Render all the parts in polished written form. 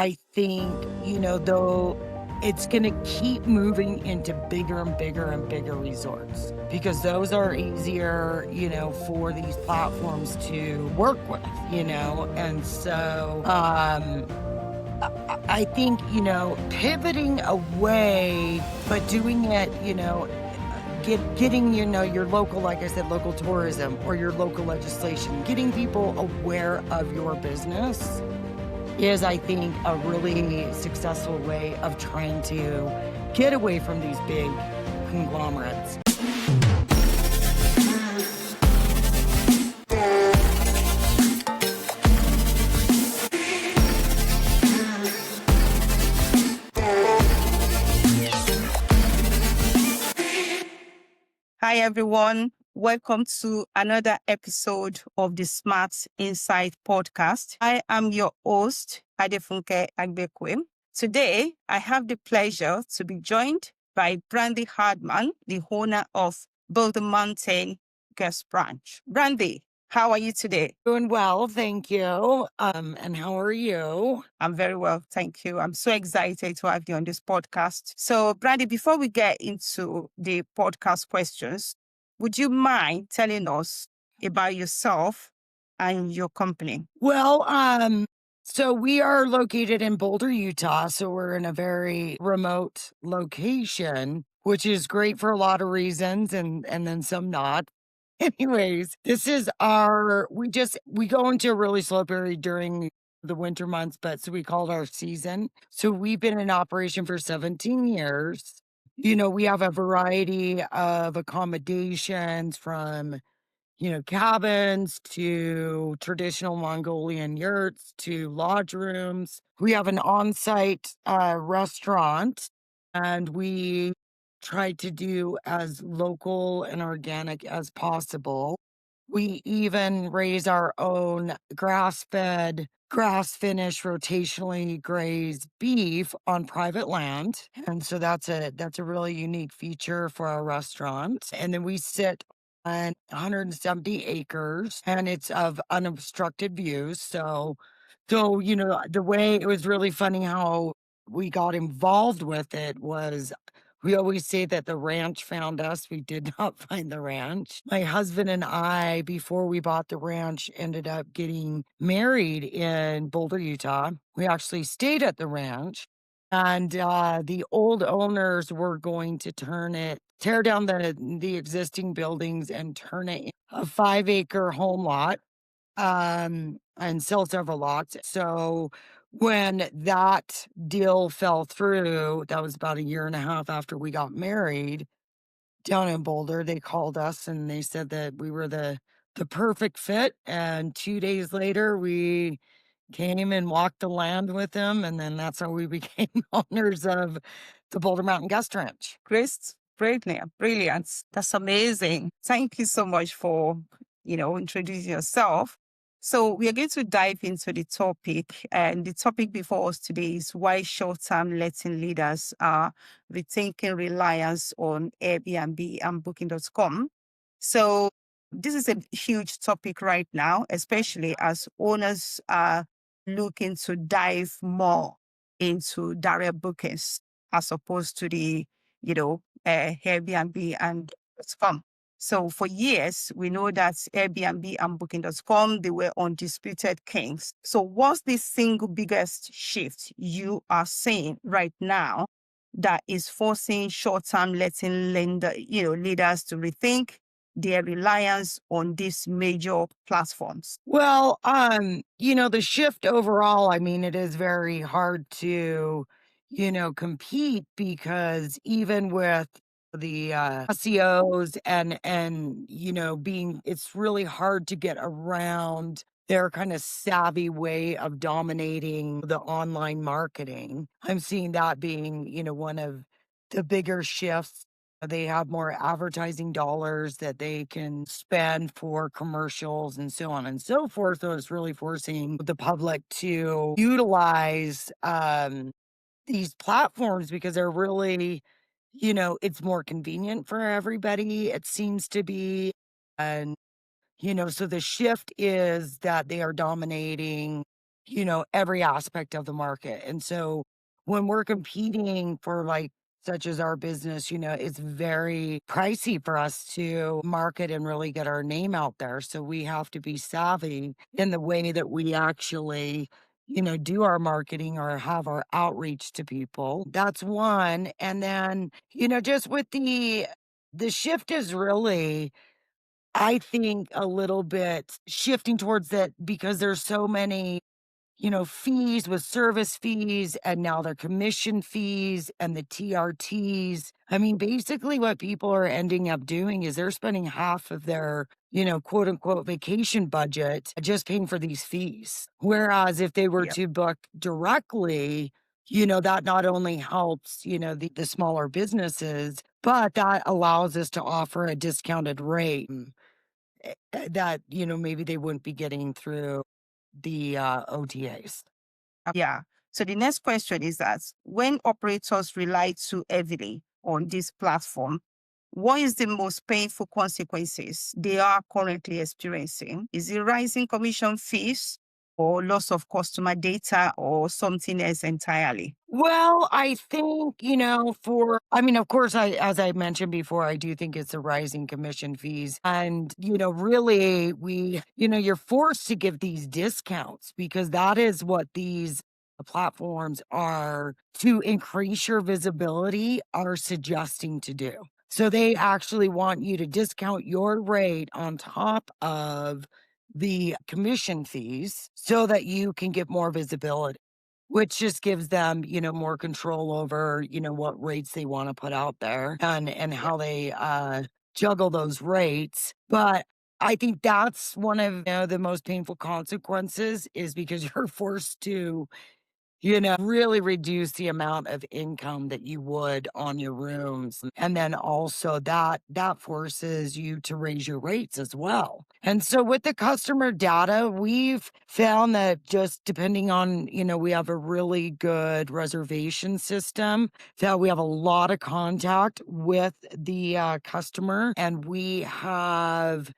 I think, though it's going to keep moving into bigger and bigger and bigger resorts because those are easier, for these platforms to work with, and so, I think, pivoting away, but doing it, getting, your local, like I said, local tourism or your local legislation, getting people aware of your business is, I think, a really successful way of trying to get away from these big conglomerates. Hi, everyone. Welcome to another episode of the Smart Insight podcast. I am your host, Adefunke Agbekwe. Today, I have the pleasure to be joined by Brandie Hardman, the owner of Boulder Mountain Guest Ranch. Brandie, how are you today? Doing well, thank you. And how are you? I'm very well, thank you. I'm so excited to have you on this podcast. So, Brandie, before we get into the podcast questions, would you mind telling us about yourself and your company? Well, so we are located in Boulder, Utah. So we're in a very remote location, which is great for a lot of reasons and then some not. Anyways, this is we go into a really slow period during the winter months, but so we call it our season. So we've been in operation for 17 years. We have a variety of accommodations from cabins to traditional Mongolian yurts to lodge rooms. We have an on-site restaurant, and we try to do as local and organic as possible. We even raise our own grass-fed, grass-finished, rotationally grazed beef on private land, and so that's a really unique feature for our restaurant. And then we sit on 170 acres, and it's of unobstructed views. So the way it was really funny how we got involved with it was we always say that the ranch found us. We did not find the ranch. My husband and I, before we bought the ranch, ended up getting married in Boulder, Utah. We actually stayed at the ranch, and the old owners were going to tear down the existing buildings and turn it into a 5-acre home lot, and sell several lots. So when that deal fell through, that was about a year and a half after we got married down in Boulder. They called us and they said that we were the perfect fit. And 2 days later, we came and walked the land with them, and then that's how we became owners of the Boulder Mountain Guest Ranch. Great name. Brilliant. That's amazing. Thank you so much for, introducing yourself. So we are going to dive into the topic. And the topic before us today is why short-term letting leaders are rethinking reliance on Airbnb and Booking.com. So this is a huge topic right now, especially as owners are looking to dive more into direct bookings as opposed to the, Airbnb and .com. So for years, we know that Airbnb and Booking.com, they were undisputed kings. So what's the single biggest shift you are seeing right now that is forcing short-term letting leaders to rethink their reliance on these major platforms? Well, the shift overall, I mean, it is very hard to, compete because even with the SEOs and being it's really hard to get around their kind of savvy way of dominating the online marketing. I'm seeing that being, one of the bigger shifts. They have more advertising dollars that they can spend for commercials and so on and so forth. So it's really forcing the public to utilize these platforms because they're really, it's more convenient for everybody, it seems to be. And, so the shift is that they are dominating, every aspect of the market. And so when we're competing for like such as our business, it's very pricey for us to market and really get our name out there. So we have to be savvy in the way that we actually, do our marketing or have our outreach to people. That's one. And then, just with the shift is really I think a little bit shifting towards that because there's so many fees with service fees and now their commission fees and the TRTs. I mean, basically what people are ending up doing is they're spending half of their, quote unquote vacation budget just paying for these fees. Whereas if they were Yeah. to book directly, that not only helps, the smaller businesses, but that allows us to offer a discounted rate that, maybe they wouldn't be getting through the OTAs. Yeah. So the next question is that when operators rely too heavily on this platform, what is the most painful consequences they are currently experiencing? Is it rising commission fees or loss of customer data or something else entirely? Well, I think, I mean, of course, as I mentioned before, I do think it's the rising commission fees. And, really, you're forced to give these discounts because that is what these platforms are to increase your visibility are suggesting to do. So they actually want you to discount your rate on top of the commission fees so that you can get more visibility. Which just gives them, more control over, what rates they wanna put out there and Yeah. how they, juggle those rates, but I think that's one of, the most painful consequences is because you're forced to really reduce the amount of income that you would on your rooms. And then also that forces you to raise your rates as well. And so with the customer data, we've found that just depending on, we have a really good reservation system that we have a lot of contact with the customer and we have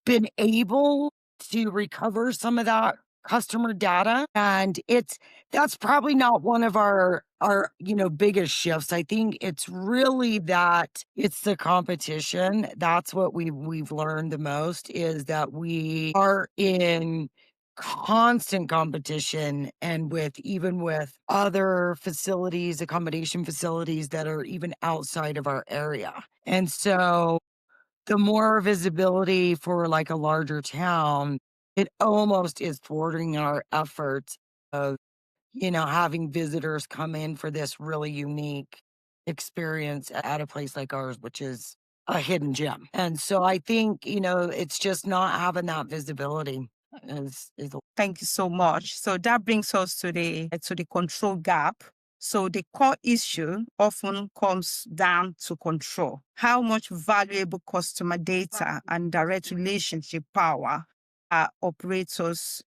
been able to recover some of that customer data, and that's probably not one of our, biggest shifts. I think it's really that it's the competition. That's what we've learned the most is that we are in constant competition and even with other facilities, accommodation facilities that are even outside of our area. And so the more visibility for, like, a larger town, it almost is thwarting our efforts of, having visitors come in for this really unique experience at a place like ours, which is a hidden gem. And so I think, it's just not having that visibility is Thank you so much. So that brings us to the control gap. So the core issue often comes down to control. How much valuable customer data and direct relationship power are operators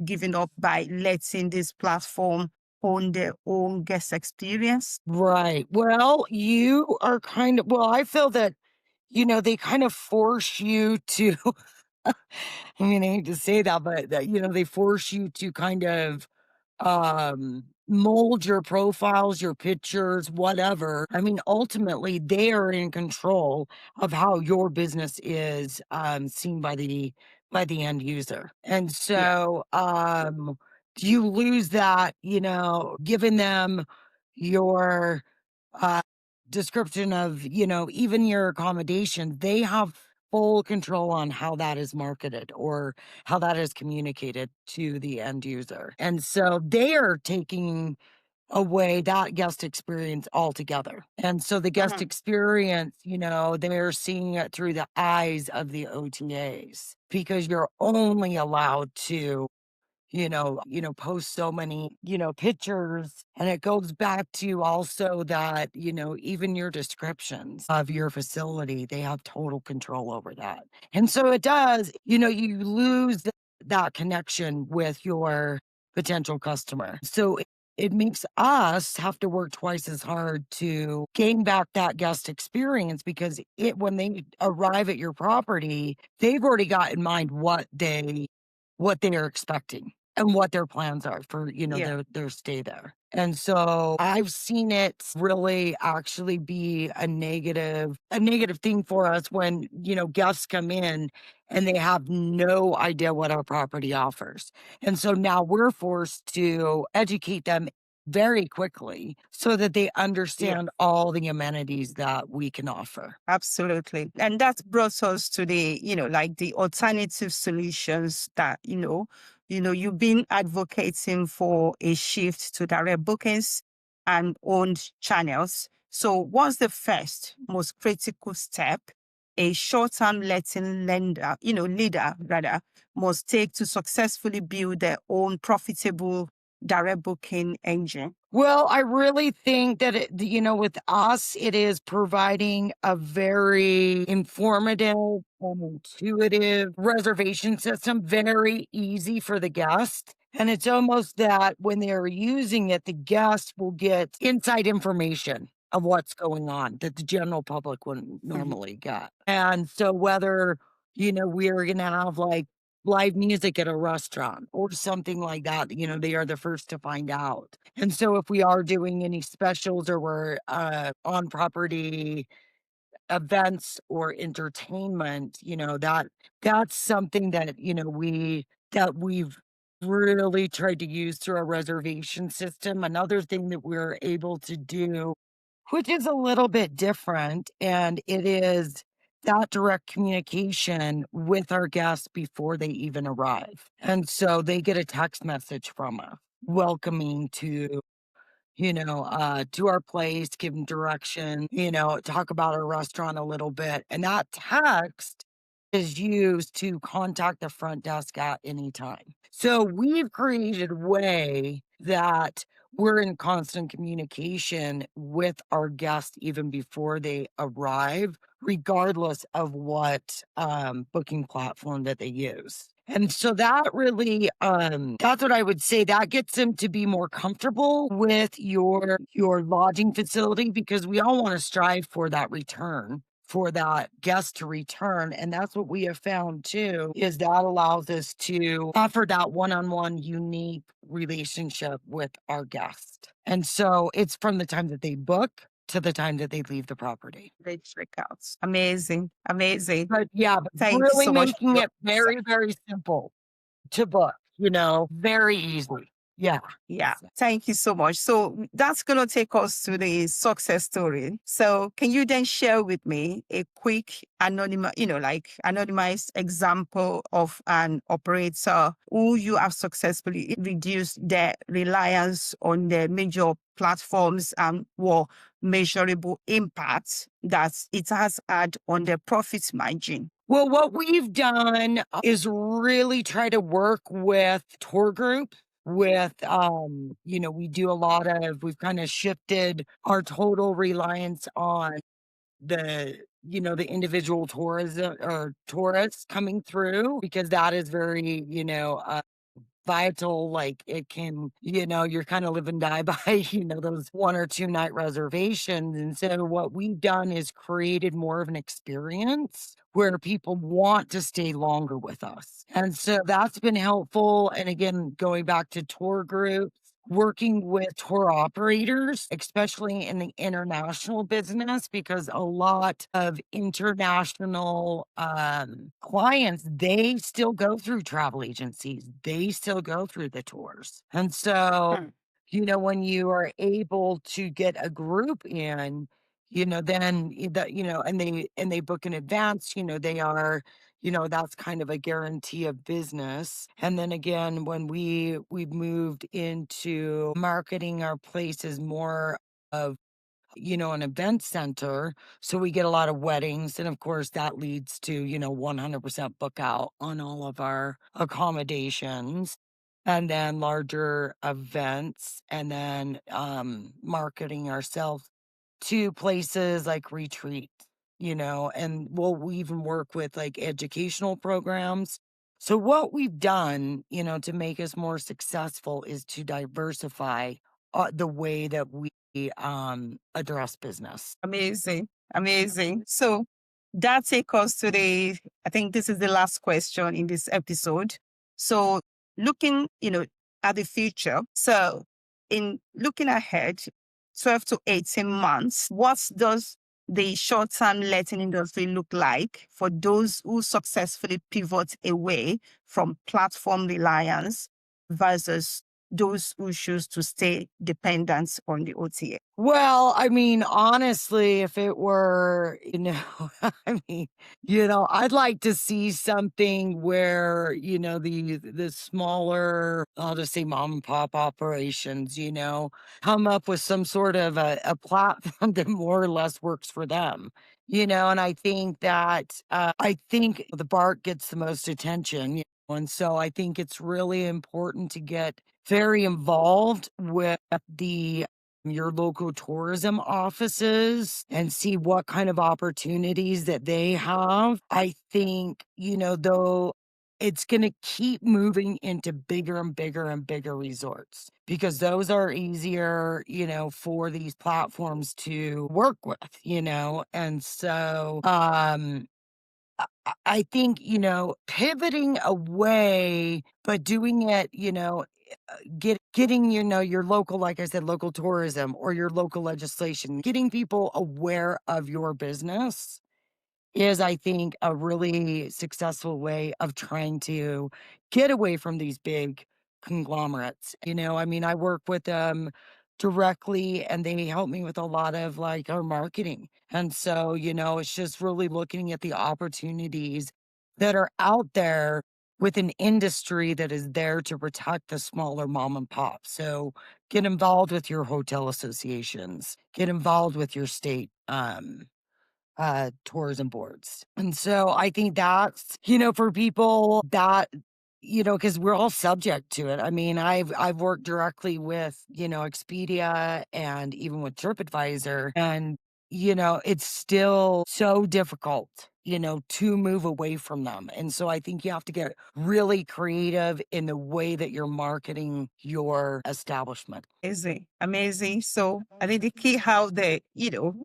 giving up by letting this platform own their own guest experience? right. Well, you are I feel that, they kind of force you to I mean, I hate to say that, but that, they force you to kind of mold your profiles, your pictures, whatever. I mean, ultimately, they are in control of how your business is seen by the end user. And Yeah. so you lose that, giving them your uh description of, even your accommodation, they have full control on how that is marketed or how that is communicated to the end user. And so they are taking away that guest experience altogether. And so the guest Mhm. experience, they're seeing it through the eyes of the OTAs because you're only allowed to post so many, pictures. And it goes back to also that, even your descriptions of your facility, they have total control over that. And so it does, you lose that connection with your potential customer. So it makes us have to work twice as hard to gain back that guest experience because when they arrive at your property, they've already got in mind what they're expecting. and what their plans are for, Yeah. their stay there. And so I've seen it really actually be a negative thing for us when, guests come in and they have no idea what our property offers. And so now we're forced to educate them very quickly so that they Yeah. understand all the amenities that we can offer. Absolutely. And that brought us to the, like the alternative solutions that, you've been advocating for a shift to direct bookings and owned channels. So what's the first most critical step a short-term letting leader rather must take to successfully build their own profitable direct booking engine? Well, I really think that with us, it is providing a very informative and intuitive reservation system, very easy for the guest. And it's almost that when they're using it, the guest will get inside information of what's going on that the general public wouldn't Mhm. normally get. And so whether, we're going to have like live music at a restaurant or something like that, they are the first to find out. And so if we are doing any specials or we're on property events or entertainment, that's something that, we've really tried to use through our reservation system. Another thing that we're able to do, which is a little bit different, and it is that direct communication with our guests before they even arrive. And so they get a text message from us welcoming to our place, give them direction, talk about our restaurant a little bit. And that text is used to contact the front desk at any time. So we've created a way that we're in constant communication with our guests even before they arrive, regardless of what booking platform that they use. And so that really, that's what I would say, that gets them to be more comfortable with your lodging facility because we all wanna strive for that return, for that guest to return, and that's what we have found too, is that allows us to offer that one-on-one unique relationship with our guest. And so it's from the time that they book to the time that they leave the property. They check out. Amazing. Amazing. But yeah, but Thank you really so much making for it your very, very simple to book, very easily. Yeah. Yeah, thank you so much. So that's going to take us to the success story. So can you then share with me a quick anonymized example of an operator who you have successfully reduced their reliance on the major platforms and what measurable impact that it has had on their profit margin? Well, what we've done is really try to work with tour groups we do a lot of we've kind of shifted our total reliance on the individual tourism or tourists coming through because that is very, vital, like, it can you're kinda live and die by, those 1 or 2 night reservations, and so what we've done is created more of an experience where people want to stay longer with us, and so that's been helpful, and again, going back to tour groups, working with tour operators, especially in the international business, because a lot of international, clients, they still go through travel agencies. They still go through the tours. And so, Hmm. when you are able to get a group in, then and they book in advance, they are that's kind of a guarantee of business. And then again, when we've moved into marketing our places more of an event center. So we get a lot of weddings. And of course, that leads to, 100% book out on all of our accommodations and then larger events and then marketing ourselves to places like retreat, and we even work with like educational programs. So what we've done, to make us more successful is to diversify the way that we address business. Amazing. Amazing. So that takes us to I think this is the last question in this episode. So looking, at the future. So in looking ahead, 12 to 18 months, what does the short-term letting industry look like for those who successfully pivot away from platform reliance versus those who choose to stay dependent on the OTA? Well, I mean, honestly, if it were, I mean, I'd like to see something where, the smaller, I'll just say mom and pop operations, come up with some sort of a platform that more or less works for them. And I think that I think the BART gets the most attention. And so I think it's really important to get very involved with the your local tourism offices and see what kind of opportunities that they have. I think, though it's going to keep moving into bigger and bigger and bigger resorts because those are easier, for these platforms to work with, and so, I think, pivoting away, but doing it, getting, your local, like I said, local tourism or your local legislation, getting people aware of your business is, I think, a really successful way of trying to get away from these big conglomerates. I mean, I work with them directly and they help me with a lot of like our marketing. And so, it's just really looking at the opportunities that are out there with an industry that is there to protect the smaller mom and pop. So get involved with your hotel associations, get involved with your state tourism boards. And so I think that's, for people that, because we're all subject to it. I mean, I've worked directly with, Expedia and even with TripAdvisor, and it's still so difficult, to move away from them. And so I think you have to get really creative in the way that you're marketing your establishment. Amazing, amazing. So I think the key how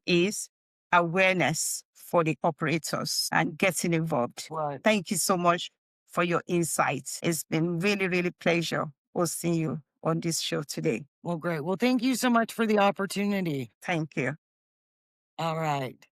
is awareness for the operators and getting involved. Right. Thank you so much for your insights. It's been really, really pleasure hosting you on this show today. Well, great. Well, thank you so much for the opportunity. Thank you. All right.